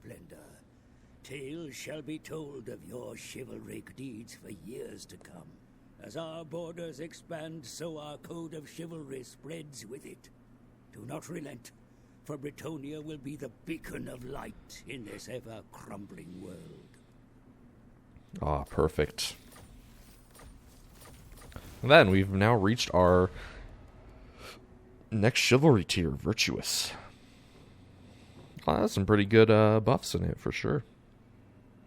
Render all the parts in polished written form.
splendor. Tales shall be told of your chivalric deeds for years to come. As our borders expand, so our code of chivalry spreads with it. Do not relent, for Bretonnia will be the beacon of light in this ever-crumbling world. Ah, perfect. And then we've now reached our next chivalry tier, Virtuous. Oh, that's some pretty good buffs in it, for sure.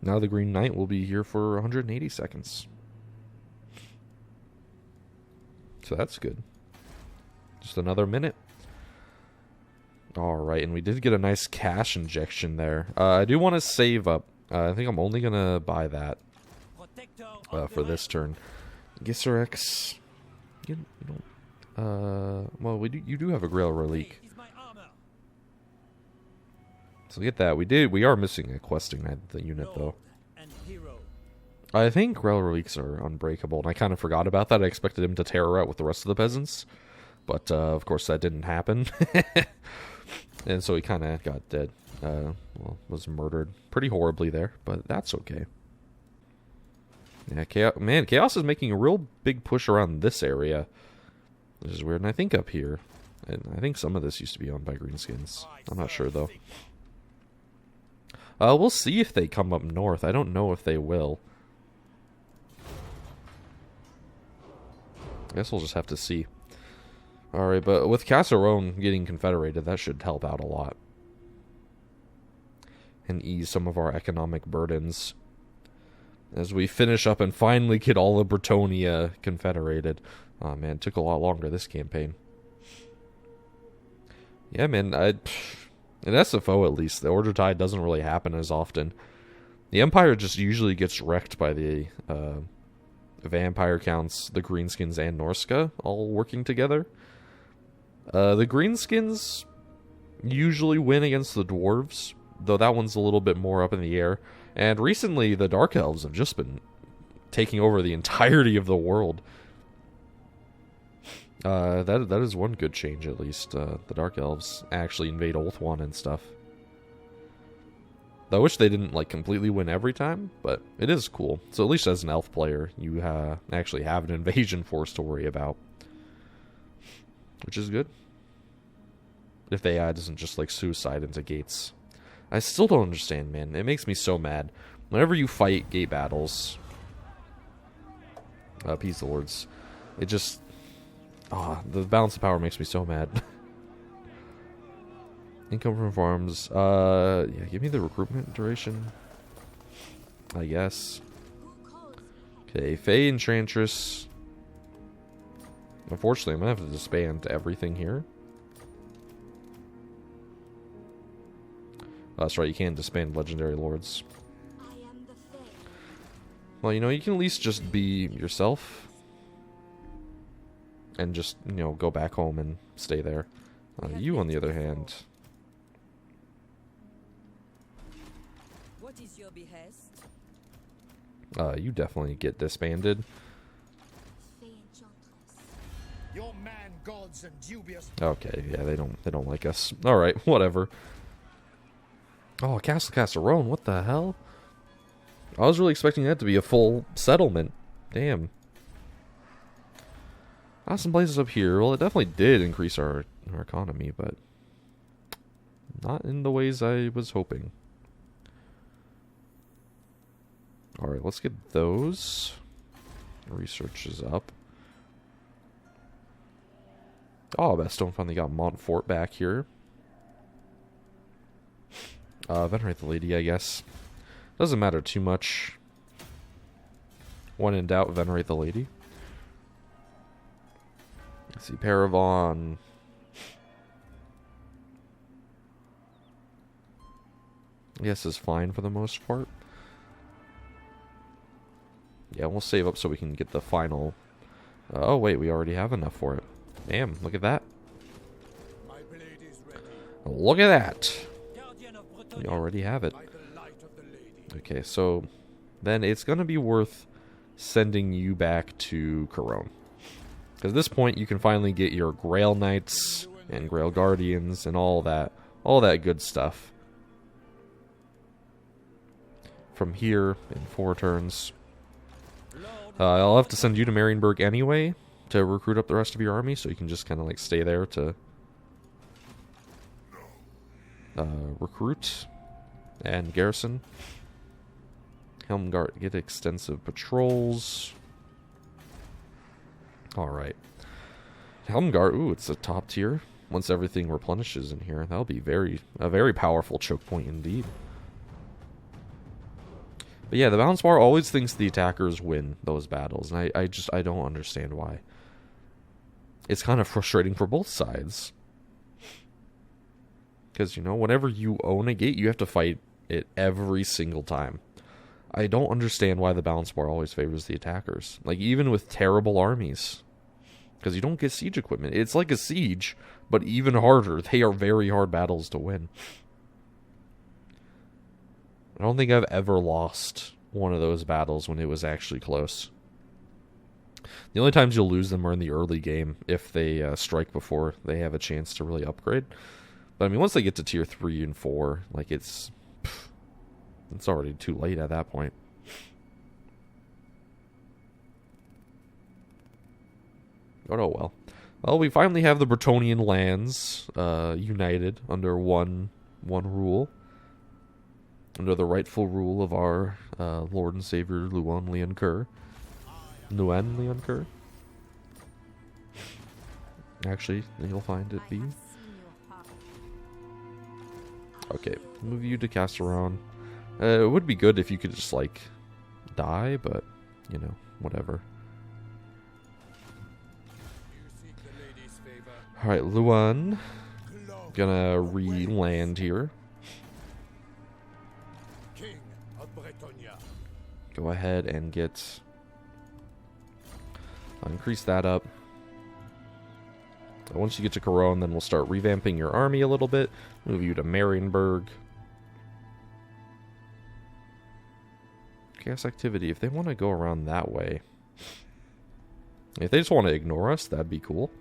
Now the Green Knight will be here for 180 seconds. So that's good. Just another minute. Alright, and we did get a nice cash injection there. I do want to save up. I think I'm only going to buy that for this turn. Gisserex. You don't... well, you do have a Grail Relique. So get that. We are missing a questing unit, though. I think Grail Reliques are unbreakable, and I kind of forgot about that. I expected him to tear her out with the rest of the peasants. But, of course, that didn't happen. And so he kind of got dead. Well, was murdered pretty horribly there, but that's okay. Yeah, Chaos is making a real big push around this area. Which is weird, and I think up here. And I think some of this used to be owned by Greenskins. I'm not sure, though. We'll see if they come up north. I don't know if they will. I guess we'll just have to see. Alright, but with Casserone getting confederated, that should help out a lot. And ease some of our economic burdens. As we finish up and finally get all of Bretonnia confederated. Oh man, it took a lot longer this campaign. Yeah man, in SFO at least, the Order Tide doesn't really happen as often. The Empire just usually gets wrecked by the Vampire Counts, the Greenskins, and Norska all working together. The Greenskins usually win against the Dwarves, though that one's a little bit more up in the air. And recently, the Dark Elves have just been taking over the entirety of the world. That is one good change, at least. The Dark Elves actually invade Ulthuan and stuff. Though I wish they didn't like completely win every time, but it is cool. So at least as an elf player, you actually have an invasion force to worry about. Which is good. If the AI doesn't just like suicide into gates. I still don't understand, man. It makes me so mad. Whenever you fight gate battles, Peace Lords, it just... the balance of power makes me so mad. Income from farms. Yeah, give me the recruitment duration. I guess. Okay, Fae Enchantress. Unfortunately, I'm going to have to disband everything here. That's right, you can't disband Legendary Lords. Well, you know, you can at least just be yourself. And just, you know, go back home and stay there. You, on the other hand... What is your behest? You definitely get disbanded. Your man gods and dubious. Okay, yeah, they don't like us. Alright, whatever. Oh, Castle Casserone, what the hell? I was really expecting that to be a full settlement. Damn. Some places up here. Well, it definitely did increase our economy, but not in the ways I was hoping. Alright, let's get those. Research is up. Oh, Bastogne finally got Montfort back here. Venerate the Lady, I guess. Doesn't matter too much. When in doubt, Venerate the Lady. Let's see, Paravon. I guess is fine for the most part. Yeah, we'll save up so we can get the final... oh, wait, we already have enough for it. Damn, look at that. Look at that. We already have it. Okay, so then it's going to be worth sending you back to Couronne. Because at this point, you can finally get your Grail Knights and Grail Guardians and all that good stuff. from here in 4 turns. I'll have to send you to Marienburg anyway to recruit up the rest of your army, so you can just kind of like stay there to recruit and garrison. Helmgart, get extensive patrols. Alright. Helmgart, ooh, it's a top tier. Once everything replenishes in here, that'll be a very powerful choke point indeed. But yeah, the balance bar always thinks the attackers win those battles, and I don't understand why. It's kind of frustrating for both sides. Because, you know, whenever you own a gate, you have to fight it every single time. I don't understand why the balance bar always favors the attackers. Like, even with terrible armies. Because you don't get siege equipment. It's like a siege, but even harder. They are very hard battles to win. I don't think I've ever lost one of those battles when it was actually close. The only times you'll lose them are in the early game, if they strike before they have a chance to really upgrade. But I mean, once they get to tier 3 and 4, like it's already too late at that point. Oh well. Well, we finally have the Bretonnian lands united under one rule. Under the rightful rule of our Lord and Savior Luan Leoncoeur. Nguyen Leoncoeur. Actually, you'll find it be. Okay, move you to Casteron. It would be good if you could just, like, die, but, you know, whatever. Alright, Luan. Gonna re-land here. King of Bretonnia. Go ahead and get... increase that up. Once you get to Cologne, then we'll start revamping your army a little bit. Move you to Marienburg. Chaos activity. If they want to go around that way. If they just want to ignore us, that'd be cool.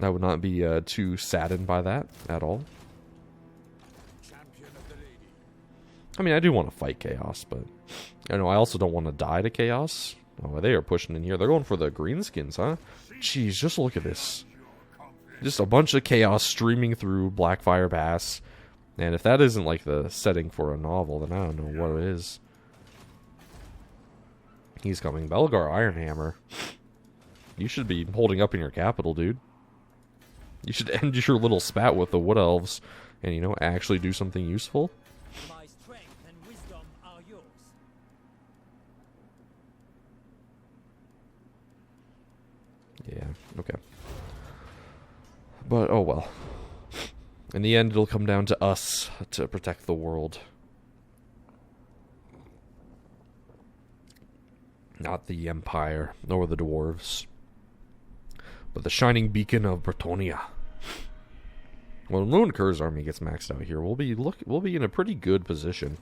I would not be too saddened by that at all. I mean, I do want to fight Chaos, but I also don't want to die to Chaos. Oh, they are pushing in here. They're going for the greenskins, huh? Jeez, just look at this. Just a bunch of Chaos streaming through Blackfire Pass. And if that isn't like the setting for a novel, then I don't know what it is. He's coming. Belgar Ironhammer. You should be holding up in your capital, dude. You should end your little spat with the Wood Elves and, you know, actually do something useful. My strength and wisdom are yours. Yeah, okay. But, oh well. In the end, it'll come down to us to protect the world. Not the Empire, nor the Dwarves. But the shining beacon of Bretonnia. When Leoncoeur's army gets maxed out here, we'll be in a pretty good position.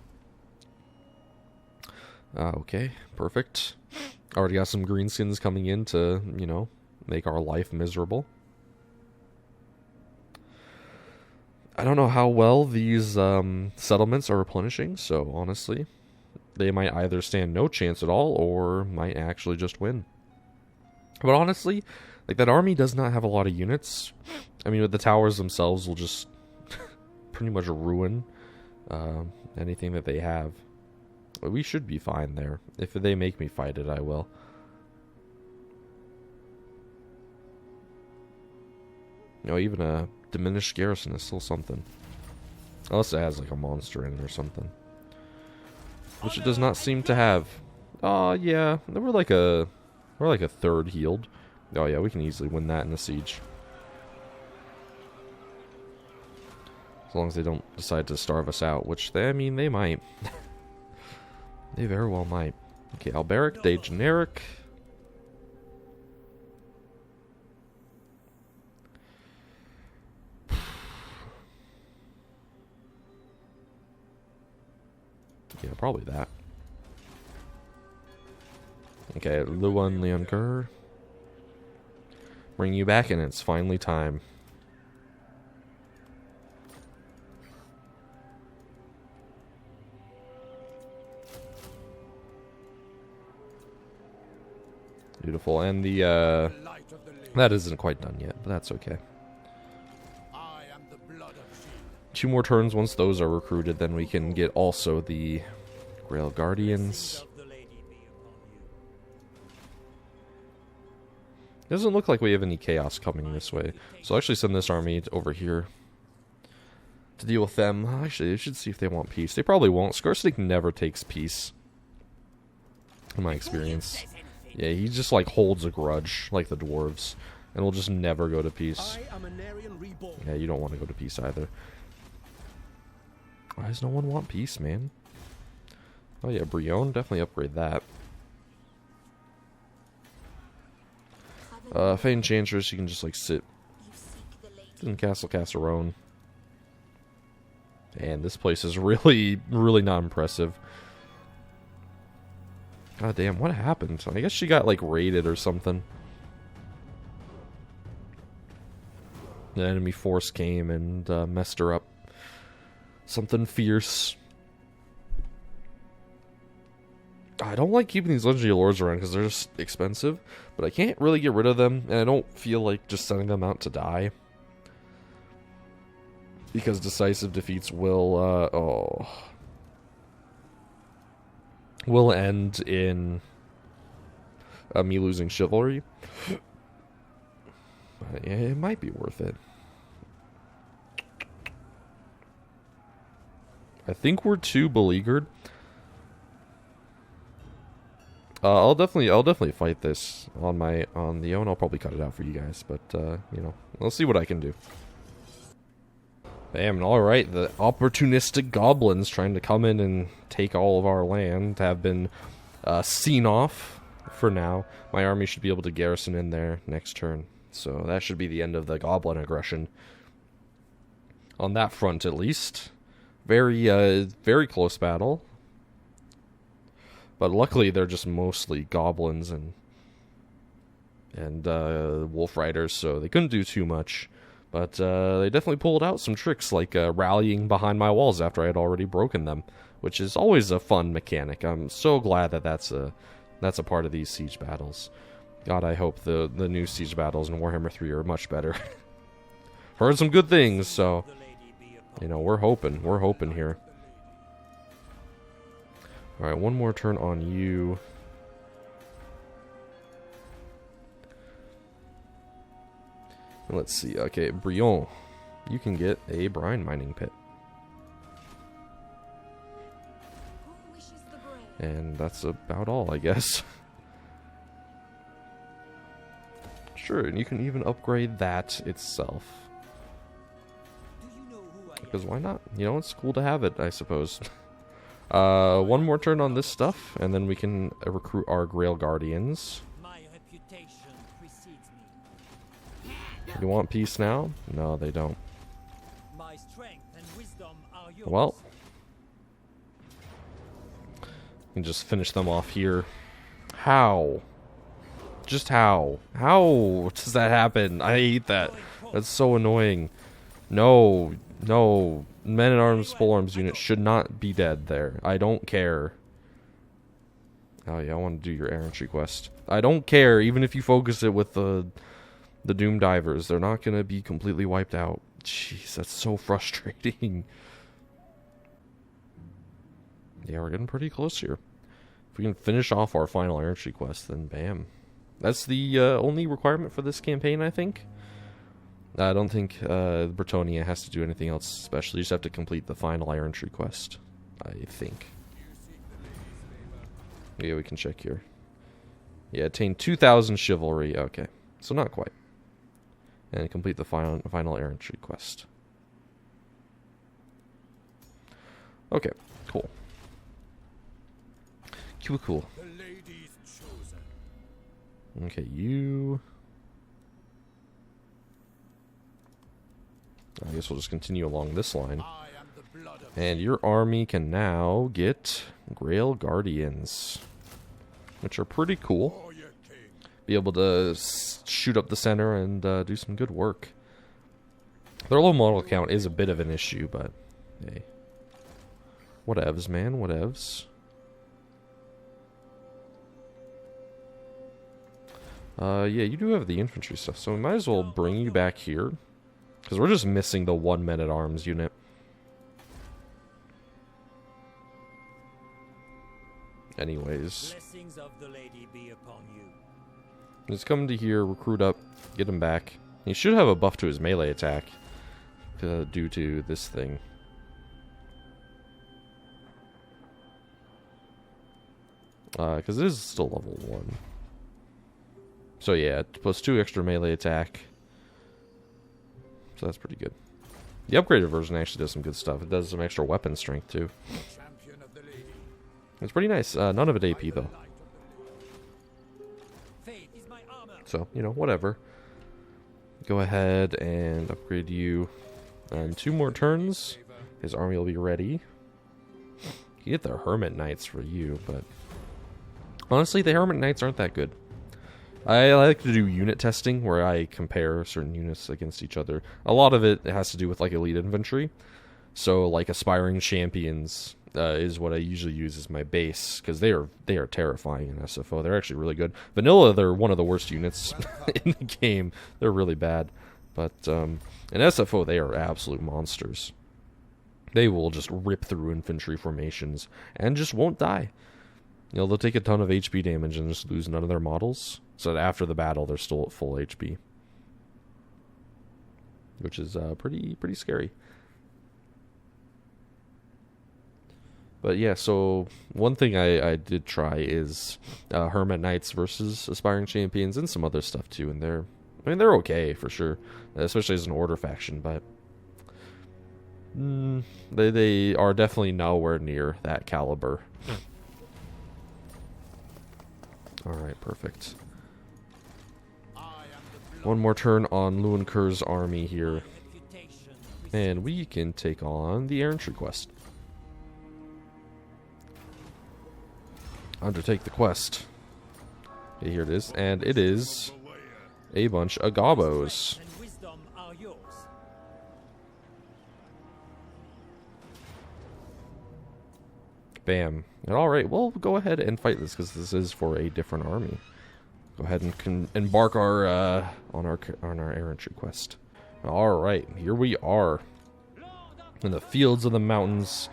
Okay, perfect. Already got some greenskins coming in to, you know, make our life miserable. I don't know how well these settlements are replenishing, so honestly, they might either stand no chance at all or might actually just win. But honestly, like, that army does not have a lot of units. I mean, the towers themselves will just pretty much ruin anything that they have. But we should be fine there. If they make me fight it, I will. You know, even a diminished garrison is still something. Unless it has like a monster in it or something. Which it does not seem to have. Oh yeah, we're like a third healed. Oh yeah, we can easily win that in a siege. As long as they don't decide to starve us out, which they might. They very well might. Okay, Alberic, de generic. Yeah, probably that. Okay, Luan Leoncoeur. Bring you back, and it's finally time. Beautiful. And the, Light of the lady. that isn't quite done yet, but that's okay. I am the blood of shield. 2 more turns. Once those are recruited, then we can get also the Grail Guardians. Doesn't look like we have any chaos coming this way. So I'll actually send this army over here to deal with them. Actually, I should see if they want peace. They probably won't. Skarsnik never takes peace, in my experience. Yeah, he just like holds a grudge, like the dwarves, and will just never go to peace. I am an Aryan reborn. Yeah, you don't want to go to peace either. Why does no one want peace, man? Oh yeah, Brion, definitely upgrade that. Fey Enchantress, you can just like sit in Castle Casserone. And this place is really, really not impressive. God damn, what happened? I guess she got like raided or something. The enemy force came and messed her up. Something fierce. I don't like keeping these legendary lords around because they're just expensive, but I can't really get rid of them, and I don't feel like just sending them out to die. Because decisive defeats will, will end in me losing Chivalry. But yeah, it might be worth it. I think we're too beleaguered. I'll definitely fight this on the own. I'll probably cut it out for you guys, but you know, we'll see what I can do. Bam! All right, the opportunistic goblins trying to come in and take all of our land have been seen off for now. My army should be able to garrison in there next turn, so that should be the end of the goblin aggression. On that front, at least, very close battle. But luckily, they're just mostly goblins and wolf riders, so they couldn't do too much. But they definitely pulled out some tricks, like rallying behind my walls after I had already broken them, which is always a fun mechanic. I'm so glad that that's a part of these siege battles. God, I hope the new siege battles in Warhammer 3 are much better. Heard some good things, so you know we're hoping here. Alright, one more turn on you. And let's see. Okay, Brion, you can get a brine mining pit. And that's about all, I guess. Sure, and you can even upgrade that itself. Because why not? You know, it's cool to have it, I suppose. One more turn on this stuff, and then we can recruit our Grail Guardians. My reputation precedes me. You want peace now? No, they don't. My strength and wisdom are yours. Well, you can just finish them off here. How? Just how? How does that happen? I hate that. That's so annoying. No. No. Men-at-Arms, Polearms unit should not be dead there. I don't care. Oh yeah, I want to do your errantry quest. I don't care, even if you focus it with the Doom Divers. They're not going to be completely wiped out. Jeez, that's so frustrating. Yeah, we're getting pretty close here. If we can finish off our final errantry quest, then bam. That's the only requirement for this campaign, I think. I don't think Bretonnia has to do anything else special. You just have to complete the final errantry quest, I think. Yeah, we can check here. Yeah, attain 2,000 chivalry. Okay, so not quite. And complete the final errantry quest. Okay, cool. Cool. The lady's chosen. Okay, you... I guess we'll just continue along this line. I am the blood of And your army can now get Grail Guardians, which are pretty cool. warrior king. Be able to shoot up the center and do some good work. Their low model count is a bit of an issue, but hey. Whatevs, man, whatevs. Yeah, you do have the infantry stuff, so we might as well bring you back here. Because we're just missing the 1 men-at-arms unit. Anyways. Blessings of the lady be upon you. Just come to here, recruit up, get him back. He should have a buff to his melee attack. Due to this thing. Because it is still level 1. So yeah, plus 2 extra melee attack. So that's pretty good. The upgraded version actually does some good stuff. It does some extra weapon strength too. Champion of the lady. It's pretty nice. None of it AP though. Faith is my armor. So, you know, whatever. Go ahead and upgrade you. And 2 more turns. His army will be ready. You get the Hermit Knights for you, but... honestly, the Hermit Knights aren't that good. I like to do unit testing, where I compare certain units against each other. A lot of it has to do with, like, elite infantry. So, like, Aspiring Champions is what I usually use as my base, because they are terrifying in SFO. They're actually really good. Vanilla, they're one of the worst units in the game. They're really bad. But in SFO, they are absolute monsters. They will just rip through infantry formations and just won't die. You know, they'll take a ton of HP damage and just lose none of their models. So that after the battle, they're still at full HP. Which is pretty scary. But yeah, so one thing I did try is Hermit Knights versus Aspiring Champions and some other stuff too. And they're okay for sure. Especially as an order faction, but... they are definitely nowhere near that caliber. Alright, perfect. One more turn on Luenkur's army here. And we can take on the errantry quest. Undertake the quest. Okay, here it is. And it is a bunch of gobos. Bam. Alright, well, go ahead and fight this, because this is for a different army. Go ahead and embark our on our errantry quest. Alright, here we are. In the fields of the mountains,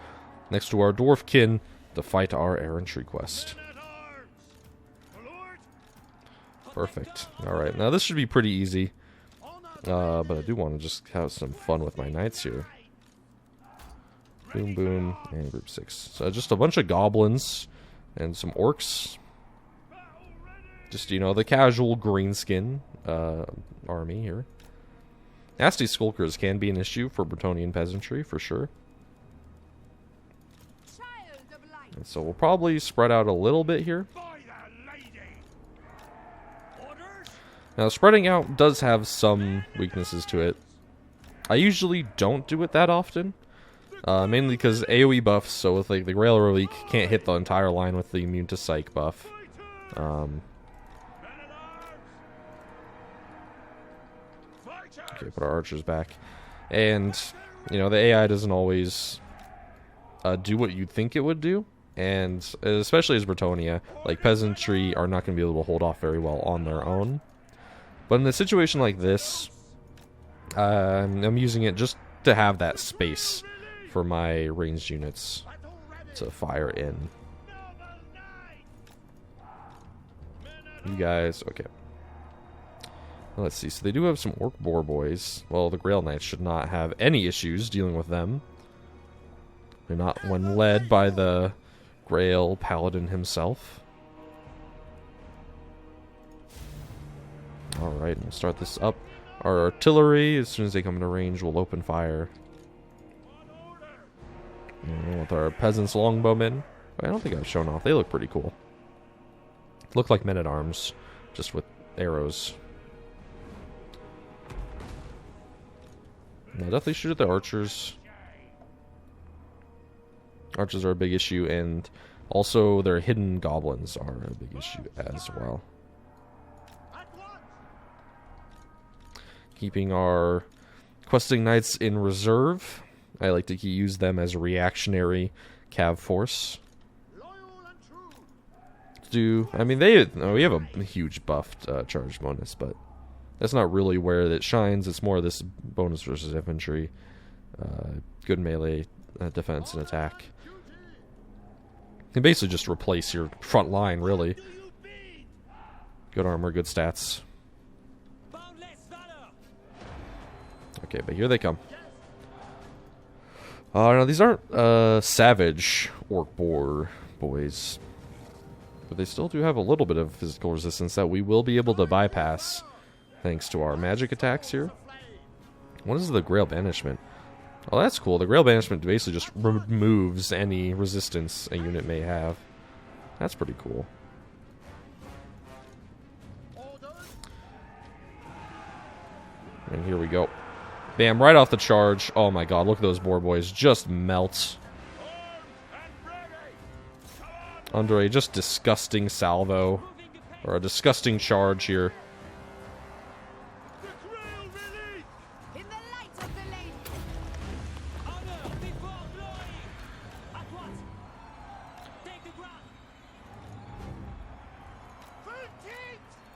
next to our dwarfkin, to fight our errantry quest. Perfect. Alright, now this should be pretty easy. But I do want to just have some fun with my knights here. Boom, boom, and group 6. So just a bunch of goblins and some orcs. Just, you know, the casual greenskin army here. Nasty skulkers can be an issue for Bretonnian peasantry, for sure. And so we'll probably spread out a little bit here. Now, spreading out does have some weaknesses to it. I usually don't do it that often. Mainly because AoE buffs, so with like the Grail Relic, can't hit the entire line with the immune to psych buff. Okay, put our archers back. And, you know, the AI doesn't always do what you'd think it would do. And especially as Bretonnia, like, peasantry are not going to be able to hold off very well on their own. But in a situation like this, I'm using it just to have that space for my ranged units to fire in. You guys, okay. Let's see, so they do have some Orc Boar Boys. Well, the Grail Knights should not have any issues dealing with them. They're not when led by the Grail Paladin himself. Alright, we'll start this up. Our artillery, as soon as they come into range, will open fire. And with our peasants longbowmen. I don't think I've shown off. They look pretty cool. Look like men-at-arms, just with arrows. I'll definitely shoot at the archers. Archers are a big issue, and also their hidden goblins are a big issue as well. Keeping our questing knights in reserve. I like to use them as a reactionary cav force. do. I mean, we have a huge buffed charge bonus, but that's not really where it shines. It's more this bonus versus infantry, good melee defense and attack. You basically just replace your front line, really. Good armor, good stats. Okay, but here they come. No, these aren't savage orc boar boys, but they still do have a little bit of physical resistance that we will be able to bypass thanks to our magic attacks here. What is the Grail Banishment? Oh, that's cool. The Grail Banishment basically just removes any resistance a unit may have. That's pretty cool. And here we go. Bam, right off the charge. Oh my god, look at those boar boys just melt. Under a just disgusting salvo. Or a disgusting charge here.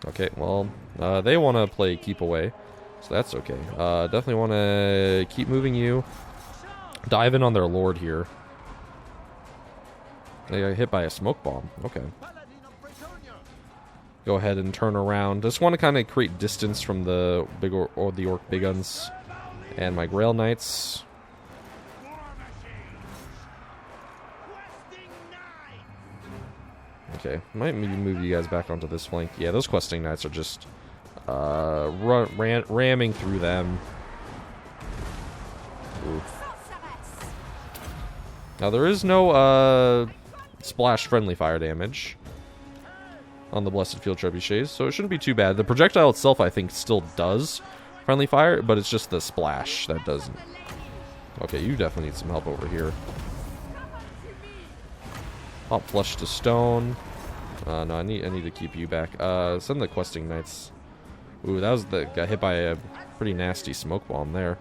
Okay, well, they want to play keep away, so that's okay. Definitely want to keep moving you. Dive in on their lord here. They got hit by a smoke bomb. Okay. Go ahead and turn around. Just want to kind of create distance from the big or the orc big guns and my Grail Knights. Okay, might maybe move you guys back onto this flank. Yeah, those questing knights are just ramming through them. Ooh. Now there is no splash friendly fire damage on the Blessed Field Trebuchets, so it shouldn't be too bad. The projectile itself, I think, still does friendly fire, but it's just the splash that doesn't. Okay, you definitely need some help over here. Pop flush to stone. No, I need to keep you back. Send the questing knights. Ooh, that was got hit by a pretty nasty smoke bomb there.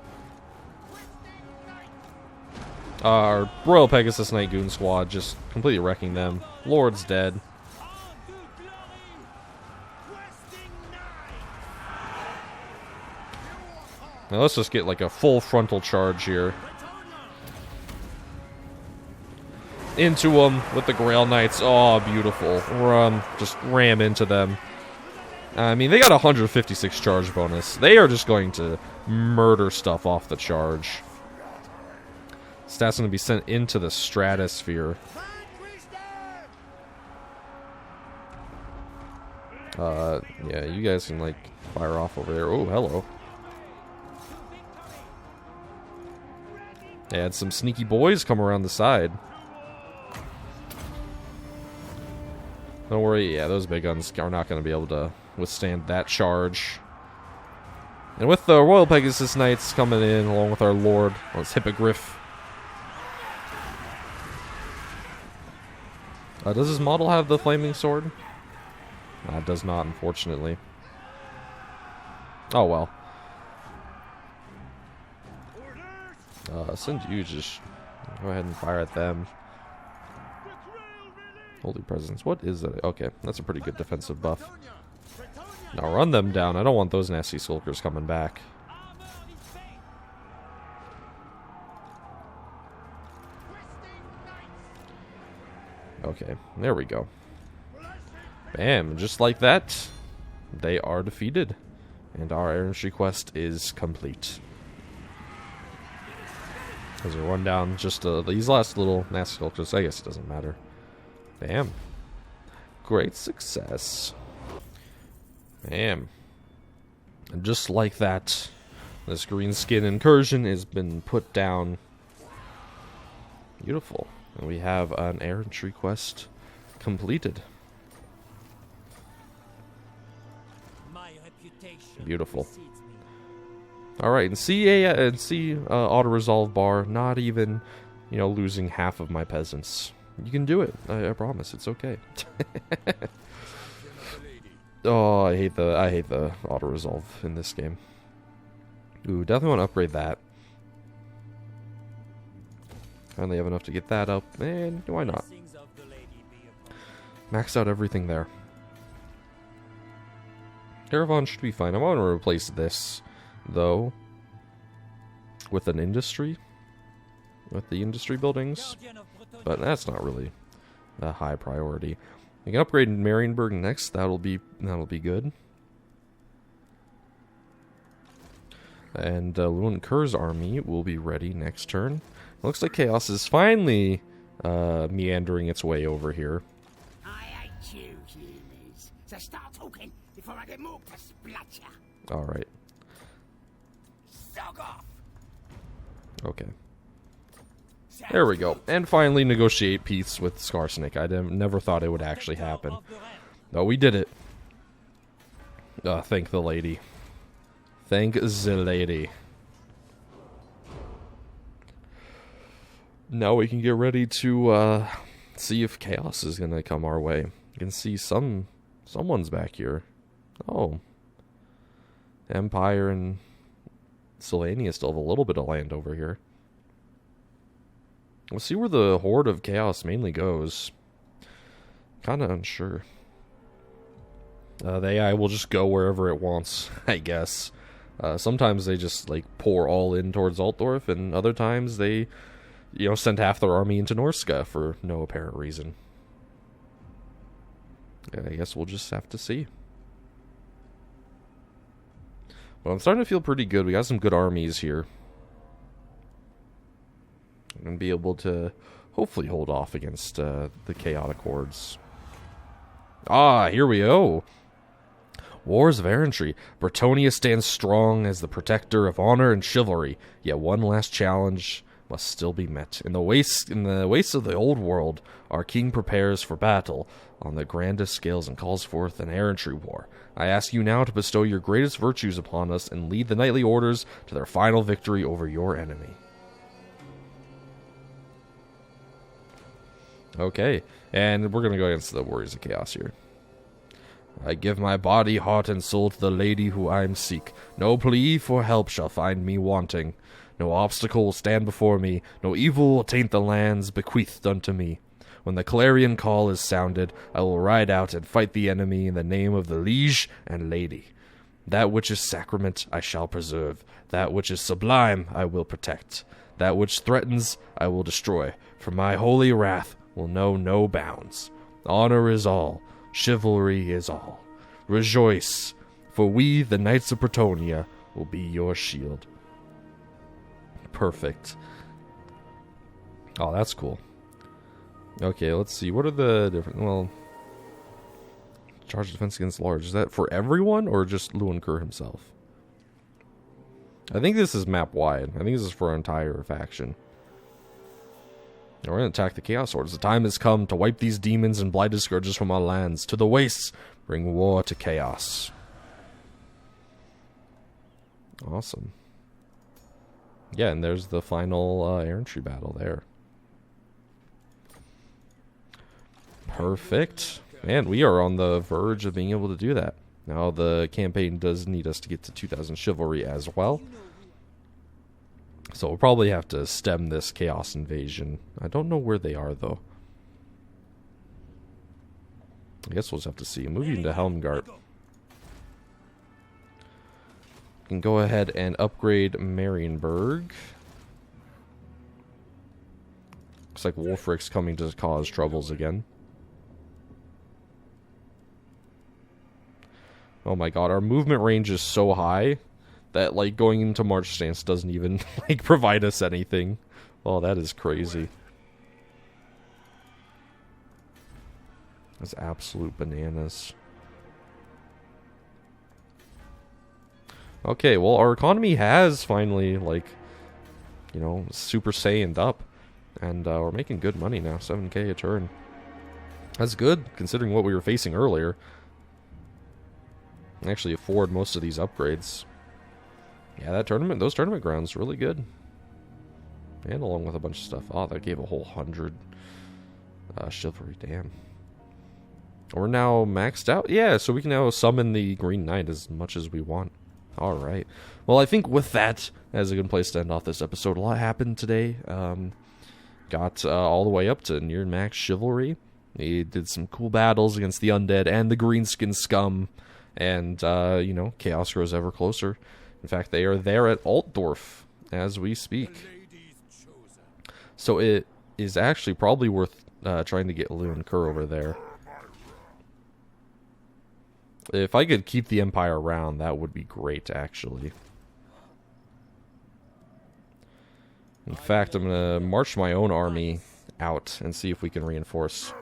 Our Royal Pegasus Knight Goon Squad just completely wrecking them. Lord's dead. Now let's just get like a full frontal charge here. Into them with the Grail Knights. Oh, beautiful. Run. Just ram into them. I mean, they got 156 charge bonus. They are just going to murder stuff off the charge. Stats going to be sent into the stratosphere. Yeah, you guys can, like, fire off over there. Oh, hello. They had some sneaky boys come around the side. Don't worry, yeah, those big guns are not going to be able to withstand that charge. And with the Royal Pegasus Knights coming in, along with our Lord, let's Hippogriff. Does his model have the flaming sword? It does not, unfortunately. Oh well. Send you just go ahead and fire at them. Holy Presence. What is that? Okay, that's a pretty good defensive buff. Now run them down. I don't want those nasty skulkers coming back. Okay, there we go. Bam, just like that, they are defeated. And our errantry quest is complete. As we run down just these last little nasty skulkers, I guess it doesn't matter. Bam. Great success. Bam. And just like that, this green skin incursion has been put down. Beautiful. And we have an errantry quest completed. Beautiful. Alright, and see auto resolve bar, not even, losing half of my peasants. You can do it. I promise. It's okay. Oh, I hate the auto resolve in this game. Ooh, definitely want to upgrade that. Finally have enough to get that up, and why not? Maxed out everything there. Caravan should be fine. I want to replace this, though, with an industry. With the industry buildings. But that's not really a high priority. We can upgrade Marienburg next. That'll be good. And Lewin Kerr's army will be ready next turn. It looks like Chaos is finally meandering its way over here. I hate you, humans. So start talking before I get more to splat ya. Alright. Sog off. Okay. There we go. And finally negotiate peace with Skarsnik. I never thought it would actually happen. No, we did it. Thank the lady. Thank the lady. Now we can get ready to see if Chaos is going to come our way. You can see someone's back here. Oh. Empire and Sylvania still have a little bit of land over here. We'll see where the Horde of Chaos mainly goes. Kind of unsure. The AI will just go wherever it wants, I guess. Sometimes they just like pour all in towards Altdorf, and other times they, send half their army into Norska for no apparent reason. I guess we'll just have to see. But I'm starting to feel pretty good. We got some good armies here. I'm going to be able to hopefully hold off against the chaotic hordes. Here we go. Wars of Errantry. Bretonnia stands strong as the protector of honor and chivalry, yet one last challenge must still be met. In the wastes of the old world, our king prepares for battle on the grandest scales and calls forth an errantry war. I ask you now to bestow your greatest virtues upon us and lead the knightly orders to their final victory over your enemy. Okay, and we're going to go against the Warriors of Chaos here. I give my body, heart, and soul to the lady who I am seek. No plea for help shall find me wanting. No obstacle will stand before me. No evil will taint the lands bequeathed unto me. When the clarion call is sounded, I will ride out and fight the enemy in the name of the liege and lady. That which is sacrament I shall preserve. That which is sublime I will protect. That which threatens I will destroy. For my holy wrath will know no bounds. Honor is all. Chivalry is all. Rejoice, for we, the Knights of Bretonnia, will be your shield. Perfect. Oh, that's cool. Okay, let's see. What are the different... Well, charge defense against large. Is that for everyone, or just Lewin Kerr himself? I think this is map-wide. I think this is for our entire faction. We're going to attack the Chaos Hordes. The time has come to wipe these demons and blighted scourges from our lands. To the wastes, bring war to chaos. Awesome. Yeah, and there's the final errantry battle there. Perfect. Man, we are on the verge of being able to do that. Now, the campaign does need us to get to 2,000 chivalry as well. So we'll probably have to stem this chaos invasion. I don't know where they are, though. I guess we'll just have to see. Moving to Helmgart. We can go ahead and upgrade Marienburg. Looks like Wolfric's coming to cause troubles again. Oh my god, our movement range is so high that, like, going into March stance doesn't even, like, provide us anything. Oh, that is crazy. That's absolute bananas. Okay, well, our economy has finally, like, Super Saiyan'd up. And we're making good money now, 7k a turn. That's good, considering what we were facing earlier. Actually afford most of these upgrades. Yeah, those tournament grounds really good. And along with a bunch of stuff. Oh, that gave a whole 100 chivalry, damn. We're now maxed out. Yeah, so we can now summon the Green Knight as much as we want. Alright. Well, I think with that, that's a good place to end off this episode. A lot happened today. Got all the way up to near max chivalry. He did some cool battles against the undead and the greenskin scum, and, you know, chaos grows ever closer. In fact, they are there at Altdorf as we speak. So it is actually probably worth trying to get Lu and Kerr over there. If I could keep the Empire around, that would be great, actually. In fact, I'm going to march my own army out and see if we can reinforce.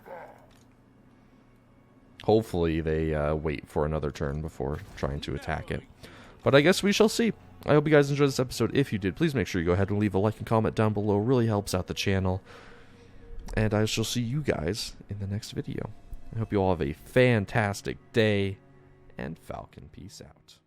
Hopefully they wait for another turn before trying to attack it. But I guess we shall see. I hope you guys enjoyed this episode. If you did, please make sure you go ahead and leave a like and comment down below. It really helps out the channel. And I shall see you guys in the next video. I hope you all have a fantastic day. And Falcon, peace out.